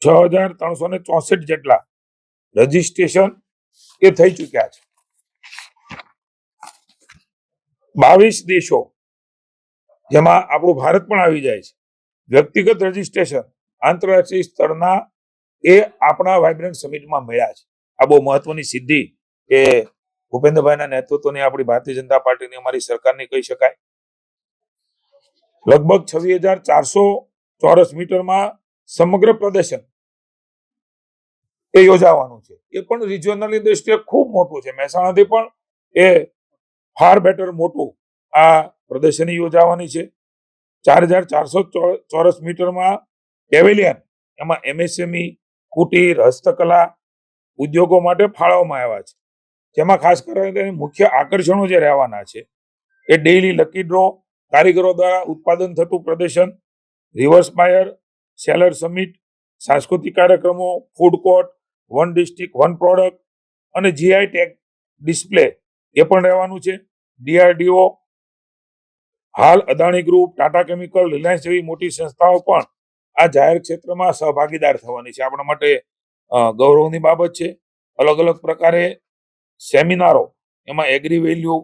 6,364 જેટલા રજીસ્ટ્રેશન એ થઈ ચુક્યા છે. 22 દેશો જેમાં આપણું ભારત પણ આવી જાય છે. વ્યક્તિગત રજીસ્ટ્રેશન આંતરરાષ્ટ્રીય સ્તરના એ આપણા વાઇબ્રન્ટ સમિટમાં મળ્યા છે. આ બહુ મહત્વની સિદ્ધિ એ ભૂપેન્દ્રભાઈના નેતૃત્વની આપણી ભારતીય જનતા પાર્ટીની અમારી સરકારની કહી શકાય. લગભગ 26,400 ચોરસ મીટરમાં સમગ્ર પ્રદર્શન એ યોજાવાનું છે. એ પણ રિજિયોનલની દ્રષ્ટિએ ખૂબ મોટું છે. મહેસાણાથી પણ એ ફાર બેટર મોટું આ પ્રદર્શની યોજાવાની છે. 4,400 ચોરસ મીટરમાં પેવેલિયન, એમાં MSME, કુટીર, હસ્તકલા ઉદ્યોગો માટે ફાળવવામાં આવ્યા છે. જેમાં ખાસ કરીને મુખ્ય આકર્ષણો જે રહેવાના છે એ ડેઇલી લકી ડ્રો, કારીગરો દ્વારા ઉત્પાદન થતું પ્રદર્શન, રિવર્સ બાયર, સેલર સમિટ, સાંસ્કૃતિક કાર્યક્રમો, food court, one district one product અને GI ટેગ ડિસ્પ્લે એ પણ રહેવાનું છે. DRDO, હાલ Adani group, Tata chemical, Reliance જેવી મોટી સંસ્થાઓ પણ આ જાહેર ક્ષેત્રમાં સહભાગીદાર થવાની છે. આપણા માટે ગૌરવની બાબત છે. અલગ અલગ પ્રકારે સેમિનારો, એમાં agri value,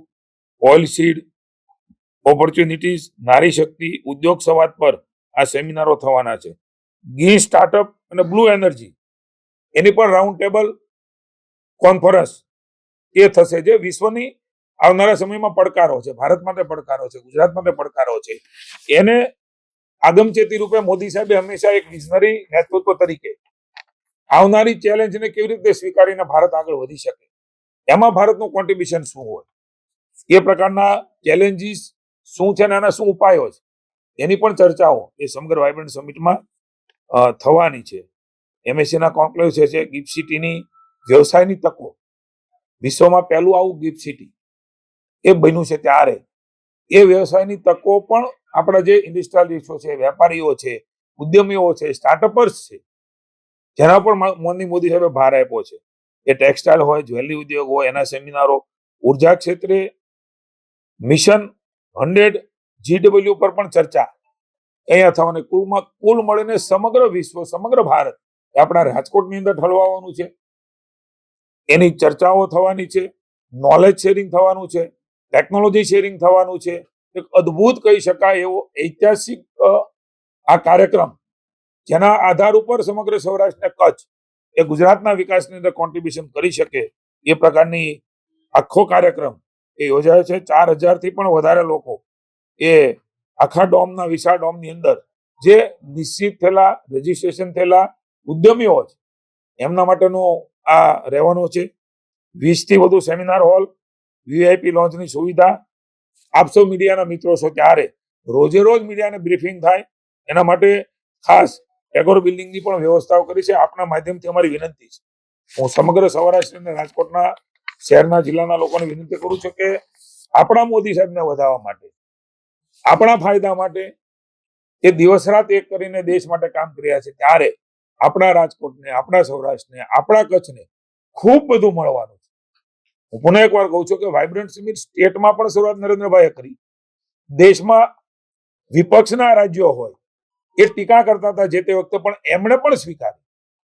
oil seed, opportunities, નારી શક્તિ, ઉદ્યોગ સંવાદ પર આ સેમિનારો થવાના છે. ગી સ્ટાર્ટઅપ અને બ્લુ એનર્જી એની પણ રાઉન્ડ ટેબલ કોન્ફરન્સ એ થશે, જે વિશ્વની આવનારા સમયમાં પડકારો છે, ભારત માટે પડકારો છે, ગુજરાત માટે પડકારો છે, એને આગમચેતી રૂપે મોદી સાહેબે હંમેશા એક વિઝનરી નેતૃત્વ તરીકે આવનારી ચેલેન્જને કેવી રીતે સ્વીકારીને ભારત આગળ વધી શકે, એમાં ભારતનું કોન્ટ્રીબ્યુશન શું હોય, એ પ્રકારના ચેલેન્જીસ શું છે અને એના શું ઉપાયો છે, એની પણ ચર્ચાઓ એ સમગ્ર વાઇબ્રન્ટ સમિટમાં થવાની છે. MSCના કોન્ક્લેવ છે ગિફ્ટ સિટીની વ્યવસાયની તકો, વિશ્વમાં પહેલું આવું ગિફ્ટ સિટી એ બન્યું છે, ત્યારે એ વ્યવસાયની તકો પણ આપણા જે ઇન્ડસ્ટ્રીયલિસ્ટો છે, વેપારીઓ છે, ઉદ્યમીઓ છે, સ્ટાર્ટઅપર્સ છે, જેના પર મોદી સાહેબે ભાર આપ્યો છે. એ ટેક્સટાઇલ હોય, જ્વેલરી ઉદ્યોગ હોય, એના સેમિનારો, ઉર્જા ક્ષેત્રે મિશન 100 GW પર પણ ચર્ચા અહીંયા થવાની. કુલ મળીને સમગ્ર વિશ્વ, સમગ્ર ભારત આપણા રાજકોટની અંદર ઠલવાવાનું છે. એની ચર્ચાઓ થવાની છે, નોલેજ શેરિંગ થવાનું છે, ટેકનોલોજી શેરિંગ થવાનું છે. એક અદ્ભુત કહી શકાય એવો ઐતિહાસિક આ કાર્યક્રમ, જેના આધાર ઉપર સમગ્ર સૌરાષ્ટ્ર અને કચ્છ એ ગુજરાતના વિકાસની અંદર કોન્ટ્રીબ્યુશન કરી શકે એ પ્રકારની આખો કાર્યક્રમ એ યોજાયો છે. 4,000 થી પણ વધારે લોકો એ આખા ડોમના, વિશાળ ડોમની અંદર જે નિશ્ચિત થયેલા, રજીસ્ટ્રેશન થયેલા ઉદ્યમીઓ છે, એમના માટેનો આ રહેવાનો છે. 20 થી વધુ સેમિનાર હોલ, VIP લોન્ચની સુવિધા. આપ સૌ મીડિયાના મિત્રો છો, ત્યારે રોજે રોજ મીડિયાને બ્રીફિંગ થાય એના માટે ખાસ ટેગોર બિલ્ડિંગની પણ વ્યવસ્થાઓ કરી છે. આપના માધ્યમથી અમારી વિનંતી છે, હું સમગ્ર સૌરાષ્ટ્ર અને રાજકોટના શહેરના, જિલ્લાના લોકોને વિનંતી કરું છું કે આપણા મોદી સાહેબને વધારવા માટે, આપણા ફાયદા માટે એ દિવસ રાત એક કરીને દેશ માટે કામ કર્યા છે, ત્યારે આપણા રાજકોટને, આપણા સૌરાષ્ટ્રને, આપણા કચ્છને ખૂબ બધું મળવાનું છે. હું પુનઃ એકવાર કહું છું કે વાઇબ્રન્ટ સમિટ સ્ટેટમાં પણ શરૂઆત નરેન્દ્રભાઈએ કરી. દેશમાં વિપક્ષના રાજ્યો હોય એ ટીકા કરતા હતા જે તે વખતે, પણ એમણે પણ સ્વીકારી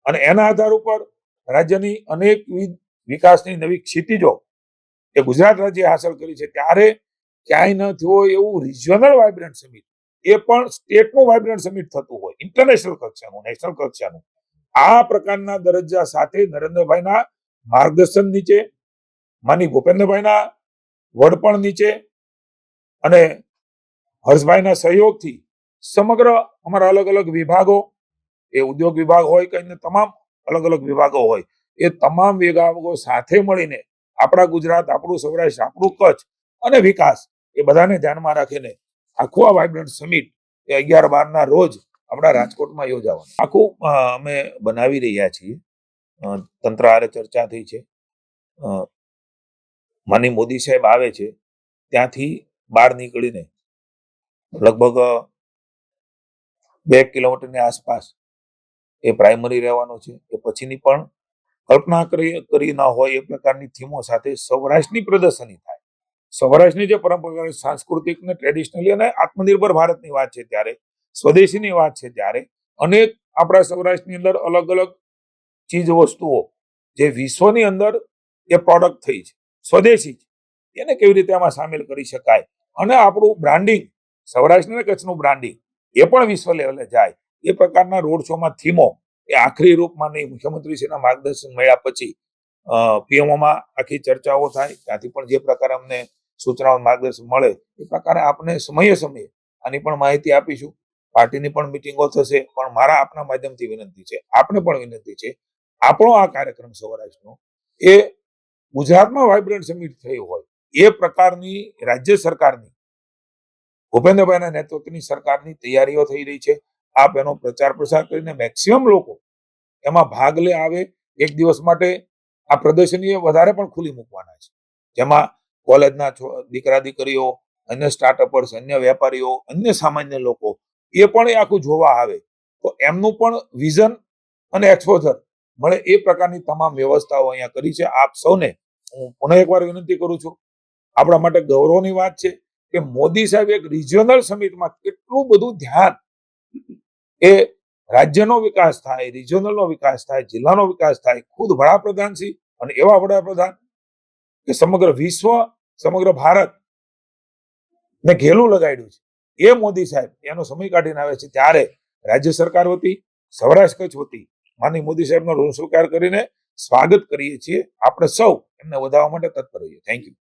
અને એના આધાર ઉપર રાજ્યની અનેકવિધ વિકાસની નવી ક્ષિતિજો એ ગુજરાત રાજ્ય હાંસલ કરી છે. ત્યારે ક્યાંય ન થયું હોય એવું રિજિયોનલ વાઇબ્રન્ટ સમિટ, એ પણ સ્ટેટનું વાઇબ્રન્ટ સમિટ થતું હોય, ઇન્ટરનેશનલ કક્ષાનું, નેશનલ કક્ષાનું, આ પ્રકારના દરજ્જા સાથે નરેન્દ્રભાઈના માર્ગદર્શન નીચે, માની ભૂપેન્દ્રભાઈના વડપણ નીચે અને હર્ષભાઈના સહયોગથી સમગ્ર અમારા અલગ અલગ વિભાગો, એ ઉદ્યોગ વિભાગ હોય કે તમામ અલગ અલગ વિભાગો હોય, એ તમામ વિભાગો સાથે મળીને આપણા ગુજરાત, આપણું સૌરાષ્ટ્ર, આપણું કચ્છ અને વિકાસ એ બધાને ધ્યાનમાં રાખીને આખું આ વાઇબ્રન્ટ સમિટ એ 11/12 રોજ આપણા રાજકોટમાં યોજાવાનું આખું અમે બનાવી રહ્યા છીએ. તંત્ર હારે ચર્ચા થઈ છે. માની મોદી સાહેબ આવે છે ત્યાંથી બહાર નીકળીને લગભગ 2 કિલોમીટરની આસપાસ એ પ્રાઇમરી રહેવાનો છે. એ પછીની પણ કલ્પના કરી ના હોય એ પ્રકારની થીમો સાથે સૌરાષ્ટ્રની પ્રદર્શની થાય. સૌરાષ્ટ્રની જે પરંપરાગત, સાંસ્કૃતિક ને ટ્રેડિશનલી અને આત્મનિર્ભર ભારતની વાત છે, ત્યારે સ્વદેશીની વાત છે, ત્યારે અનેક આપણા સૌરાષ્ટ્રની અંદર અલગ અલગ ચીજ વસ્તુઓ જે વિશ્વની અંદર એ પ્રોડક્ટ થઈ છે, સ્વદેશી છે, એને કેવી રીતે આમાં સામેલ કરી શકાય અને આપણું બ્રાન્ડિંગ, સૌરાષ્ટ્ર અને કચ્છનું બ્રાન્ડિંગ એ પણ વિશ્વ લેવલે જાય એ પ્રકારના રોડ શોમાં થીમો એ આખરી રૂપમાં નહીં, મુખ્યમંત્રીશ્રીના માર્ગદર્શન મળ્યા પછી પીએમઓમાં આખી ચર્ચાઓ થાય, ત્યાંથી પણ જે પ્રકારે અમને સૂચનાઓ માર્ગદર્શન મળે એ પ્રકારે આપણે સમયે સમયે આની પણ માહિતી આપીશું. પાર્ટીની પણ મિટિંગો થશે, પણ મારા આપના માધ્યમથી વિનંતી છે, આપને પણ વિનંતી છે, આપણો આ કાર્યક્રમ સૌરાષ્ટ્રનો એ ગુજરાતમાં વાઇબ્રન્ટ સમિટ થયું હોય એ પ્રકારની રાજ્ય સરકારની, ભૂપેન્દ્રભાઈના નેતૃત્વની સરકારની તૈયારીઓ થઈ રહી છે. આપ એનો પ્રચાર પ્રસાર કરીને મેક્સિમમ લોકો એમાં ભાગ લે આવે. એક દિવસ માટે આ પ્રદર્શની વધારે પણ ખુલ્લી મૂકવાના છે, જેમાં કોલેજના દીકરા દીકરીઓ, અન્ય સ્ટાર્ટઅપર્સ, અન્ય વેપારીઓ, અન્ય સામાન્ય લોકો એ પણ એ આખું જોવા આવે તો એમનું પણ વિઝન અને એક્સપોઝર મળે એ પ્રકારની તમામ વ્યવસ્થાઓ અહીંયા કરી છે. આપ સૌને હું પુનઃ એકવાર વિનંતી કરું છું, આપણા માટે ગૌરવની વાત છે કે મોદી સાહેબ એક રિજિયોનલ સમિટમાં કેટલું બધું ધ્યાન એ રાજ્યનો વિકાસ થાય, રિજિયોનલનો વિકાસ થાય, જિલ્લાનો વિકાસ થાય, ખુદ વડાપ્રધાન શ્રી અને એવા વડાપ્રધાન કે સમગ્ર વિશ્વ, સમગ્ર ભારત ને ઘેલું લગાડ્યું છે એ મોદી સાહેબ એનો સમય કાઢીને આવે છે, ત્યારે રાજ્ય સરકાર વતી, સૌરાષ્ટ્ર કચ્છ વતી માનનીય મોદી સાહેબનો ઋણ સ્વીકાર કરીને સ્વાગત કરીએ છીએ. આપણે સૌ એમને વધાવવા માટે તત્પર રહીએ. Thank you.